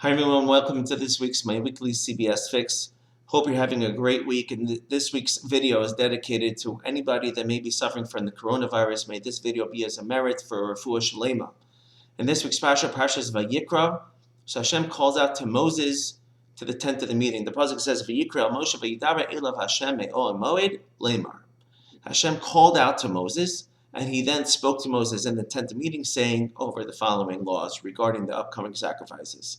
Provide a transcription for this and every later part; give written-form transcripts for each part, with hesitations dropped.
Hi everyone, welcome to this week's My Weekly CBS Fix. Hope you're having a great week, and this week's video is dedicated to anybody that may be suffering from the coronavirus. May this video be as a merit for Refuah Shlema. In this week's Parsha is Vayikrah. So Hashem calls out to Moses to the tent of the meeting. The pasuk says, Vayikrah Moshe vayidaber elav Hashem me'ol moed lemar. Hashem called out to Moses, and he then spoke to Moses in the tent of meeting, saying over the following laws regarding the upcoming sacrifices.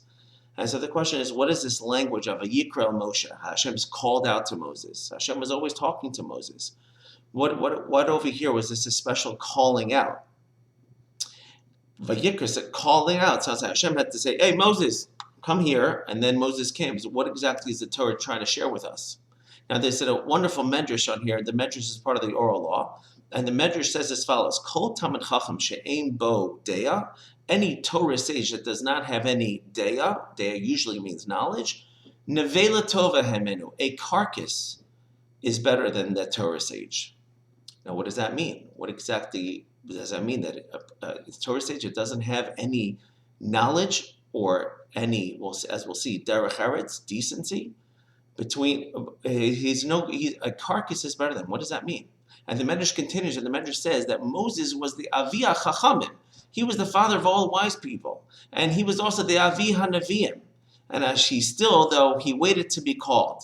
And so the question is, what is this language of Vayikrah Moshe? Hashem's called out to Moses. Hashem was always talking to Moses. What over here was this a special calling out? Vayikrah said calling out. Sounds like Hashem had to say, hey, Moses, come here. And then Moses came. So what exactly is the Torah trying to share with us? Now, there's a wonderful medrash on here. The medrash is part of the oral law. And the medrash says as follows: Kol Talmid Chacham she'ein bo deya. Any Torah sage that does not have any deya usually means knowledge, nevela tova hemenu, a carcass is better than the Torah sage. Now, what does that mean? What exactly does that mean? That a Torah sage that doesn't have any knowledge or any, as we'll see, derech eretz, decency, a carcass is better than. What does that mean? And the medrash continues, and the medrash says that Moses was the Avi HaChachamim. He was the father of all wise people. And he was also the Avi HaNaviim. And as he waited to be called.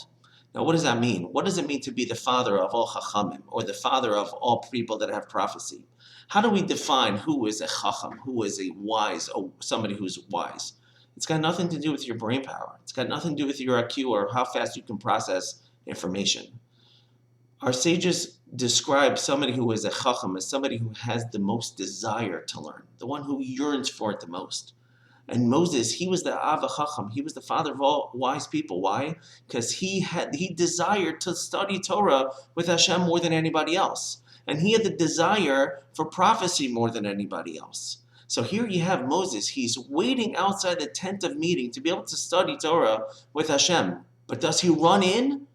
Now, what does that mean? What does it mean to be the father of all Chachamim, or the father of all people that have prophecy? How do we define who is a Chacham, who is a wise, or somebody who's wise? It's got nothing to do with your brain power. It's got nothing to do with your IQ or how fast you can process information. Our sages describe somebody who is a chacham as somebody who has the most desire to learn, the one who yearns for it the most. And Moses, he was the Av HaChacham. He was the father of all wise people. Why? Because he desired to study Torah with Hashem more than anybody else. And he had the desire for prophecy more than anybody else. So here you have Moses. He's waiting outside the tent of meeting to be able to study Torah with Hashem. But does he run in?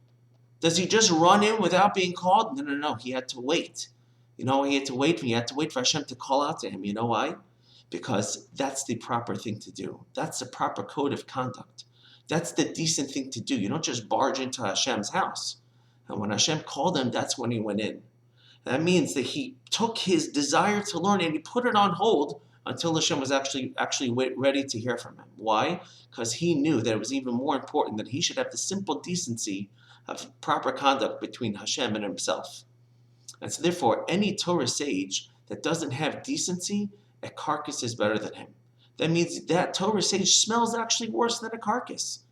Does he just run in without being called? No. He had to wait. He had to wait for Hashem to call out to him. You know why? Because that's the proper thing to do. That's the proper code of conduct. That's the decent thing to do. You don't just barge into Hashem's house. And when Hashem called him, that's when he went in. That means that he took his desire to learn and he put it on hold until Hashem was actually ready to hear from him. Why? Because he knew that it was even more important that he should have the simple decency of proper conduct between Hashem and himself. And so therefore, any Torah sage that doesn't have decency, a carcass is better than him. That means that Torah sage smells actually worse than a carcass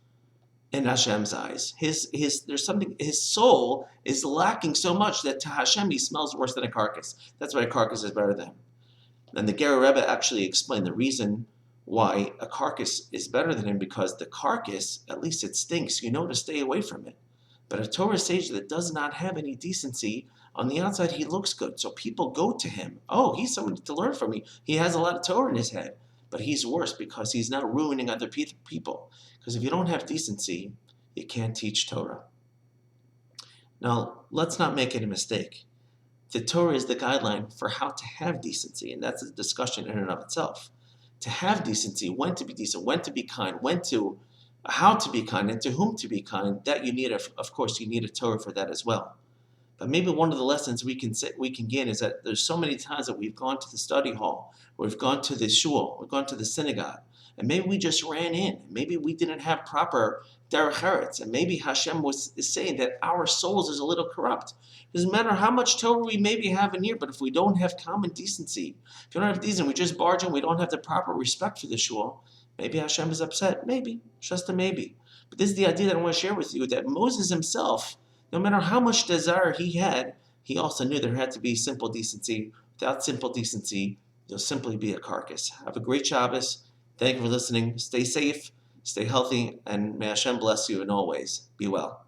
in Hashem's eyes. His soul is lacking so much that to Hashem he smells worse than a carcass. That's why a carcass is better than him. And the Ger Rebbe actually explained the reason why a carcass is better than him, because the carcass, at least it stinks. You know to stay away from it. But a Torah sage that does not have any decency, on the outside he looks good. So people go to him. Oh, he's somebody to learn from me. He has a lot of Torah in his head. But he's worse because he's not ruining other people. Because if you don't have decency, you can't teach Torah. Now, let's not make any mistake. The Torah is the guideline for how to have decency, and that's a discussion in and of itself. To have decency, when to be decent, when to be kind, how to be kind, and to whom to be kind, that you need, of course, you need a Torah for that as well. But maybe one of the lessons we can gain is that there's so many times that we've gone to the study hall, we've gone to the shul, we've gone to the synagogue, and maybe we just ran in. Maybe we didn't have proper derech eretz, and maybe Hashem is saying that our souls is a little corrupt. It doesn't matter how much Torah we maybe have in here, but if we don't have common decency, if you don't have decency, we just barge in, we don't have the proper respect for the shul, maybe Hashem is upset. Maybe. Just a maybe. But this is the idea that I want to share with you, that Moses himself, no matter how much desire he had, he also knew there had to be simple decency. Without simple decency, you'll simply be a carcass. Have a great Shabbos. Thank you for listening. Stay safe, stay healthy, and may Hashem bless you in all ways. Be well.